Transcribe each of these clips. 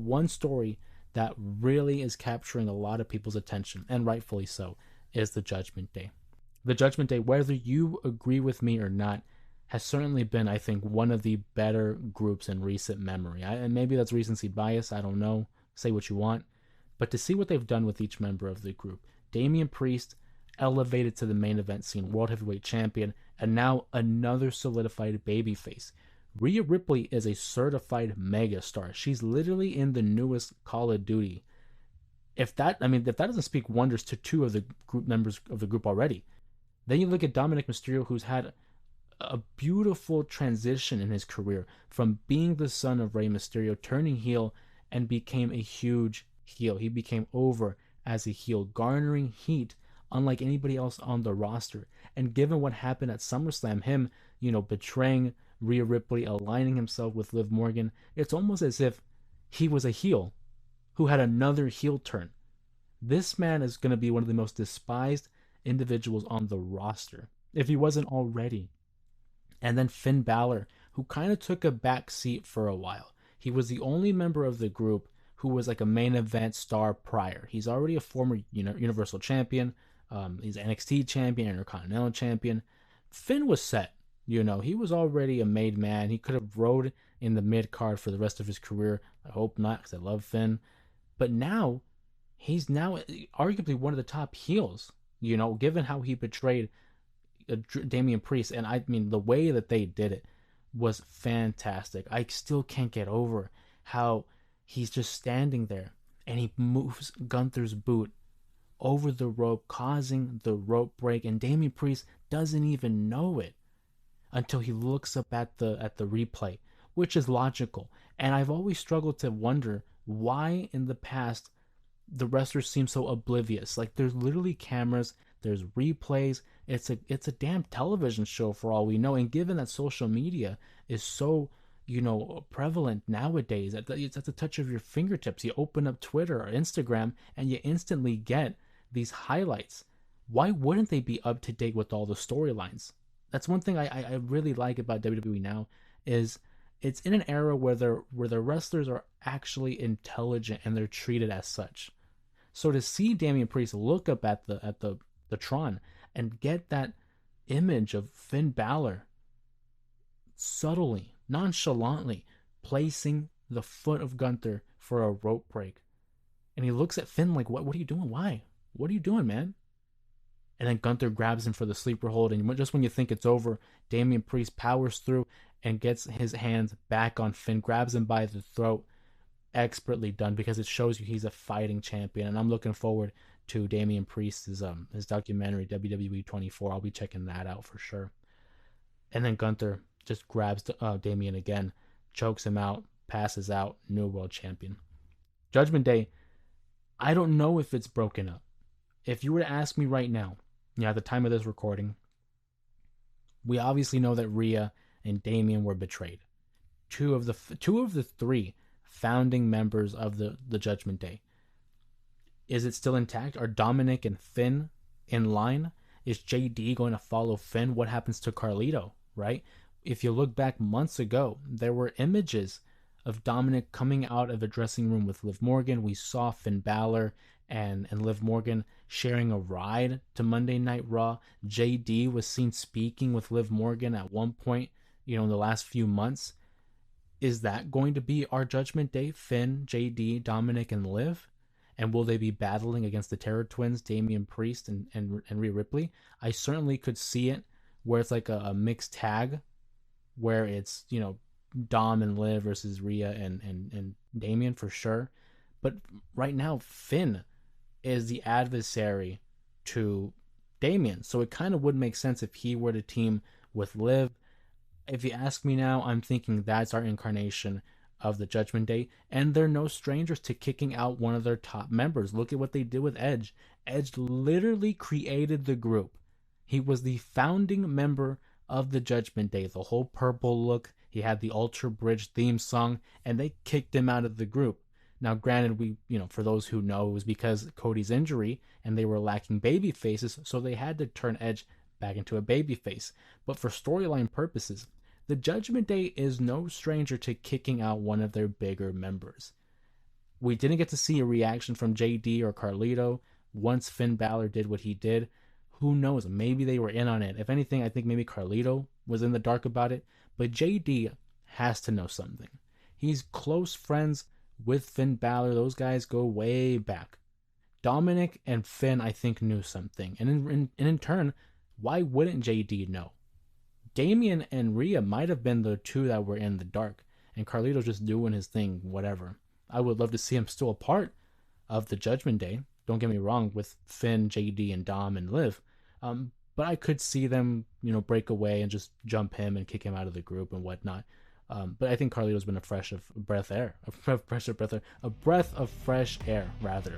One story that really is capturing a lot of people's attention, and rightfully so, is the Judgment Day. The Judgment Day, whether you agree with me or not, has certainly been, I think, one of the better groups in recent memory. And maybe that's recency bias, I don't know. Say what you want. But to see what they've done with each member of the group, Damian Priest elevated to the main event scene, World Heavyweight Champion, and now another solidified babyface. Rhea Ripley is a certified megastar. She's literally in the newest Call of Duty. If that doesn't speak wonders to two of the group members of the group already, then you look at Dominik Mysterio, who's had a beautiful transition in his career from being the son of Rey Mysterio, turning heel, and became a huge heel. He became over as a heel, garnering heat unlike anybody else on the roster. And given what happened at SummerSlam, him, betraying Rhea Ripley, aligning himself with Liv Morgan, it's almost as if he was a heel who had another heel turn. This man is going to be one of the most despised individuals on the roster, if he wasn't already. And then Finn Balor, who kind of took a back seat for a while. He was the only member of the group who was like a main event star prior. He's already a former Universal Champion. He's NXT Champion, Intercontinental Champion. Finn was set. He was already a made man. He could have rode in the mid card for the rest of his career. I hope not, because I love Finn. But now, he's now arguably one of the top heels. Given how he betrayed Damian Priest, and I mean the way that they did it was fantastic. I still can't get over how he's just standing there and he moves Gunther's boot over the rope, causing the rope break, and Damian Priest doesn't even know it until he looks up at the replay, which is logical. And I've always struggled to wonder why in the past the wrestlers seem so oblivious. Like, there's literally cameras, there's replays. It's a damn television show for all we know. And given that social media is so prevalent nowadays, it's at the touch of your fingertips. You open up Twitter or Instagram and you instantly get these highlights. Why wouldn't they be up to date with all the storylines? That's one thing I really like about WWE now, is it's in an era where the wrestlers are actually intelligent and they're treated as such. So to see Damian Priest look up at the Tron and get that image of Finn Balor subtly, nonchalantly placing the foot of Gunther for a rope break. And he looks at Finn like, what are you doing? Why? What are you doing, man? And then Gunther grabs him for the sleeper hold. And just when you think it's over, Damian Priest powers through and gets his hands back on Finn, grabs him by the throat. Expertly done, because it shows you he's a fighting champion. And I'm looking forward to Damian Priest's his documentary, WWE 24. I'll be checking that out for sure. And then Gunther just grabs Damian again, chokes him out, passes out, new world champion. Judgment Day, I don't know if it's broken up. If you were to ask me right now, at the time of this recording, we obviously know that Rhea and Damian were betrayed. Two of the three founding members of the Judgment Day. Is it still intact? Are Dominik and Finn in line? Is JD going to follow Finn? What happens to Carlito, right? If you look back months ago, there were images of Dominik coming out of a dressing room with Liv Morgan. We saw Finn Balor and Liv Morgan sharing a ride to Monday Night Raw. JD was seen speaking with Liv Morgan at one point, in the last few months. Is that going to be our Judgment Day? Finn, JD, Dominik, and Liv? And will they be battling against the Terror Twins, Damian Priest and Rhea Ripley? I certainly could see it where it's like a mixed tag, where it's, Dom and Liv versus Rhea and Damian for sure. But right now, Finn is the adversary to Damian. So it kind of would make sense if he were to team with Liv. If you ask me now, I'm thinking that's our incarnation of the Judgment Day, and they're no strangers to kicking out one of their top members. Look at what they did with Edge. Edge literally created the group. He was the founding member of the Judgment Day. The whole purple look, he had the Ultra Bridge theme song, and they kicked him out of the group. Now, granted, for those who know, it was because Cody's injury, and they were lacking baby faces, so they had to turn Edge back into a baby face. But for storyline purposes, the Judgment Day is no stranger to kicking out one of their bigger members. We didn't get to see a reaction from JD or Carlito once Finn Balor did what he did. Who knows? Maybe they were in on it. If anything, I think maybe Carlito was in the dark about it. But JD has to know something. He's close friends with Finn Balor. Those guys go way back. Dominik and Finn, I think, knew something. And in turn, why wouldn't JD know? Damien and Rhea might have been the two that were in the dark, and Carlito's just doing his thing, whatever. I would love to see him still a part of the Judgment Day. Don't get me wrong, with Finn, JD, and Dom and Liv. But I could see them, break away and just jump him and kick him out of the group and whatnot. But I think Carlito's been a breath of fresh air, rather,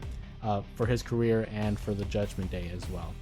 for his career and for the Judgment Day as well.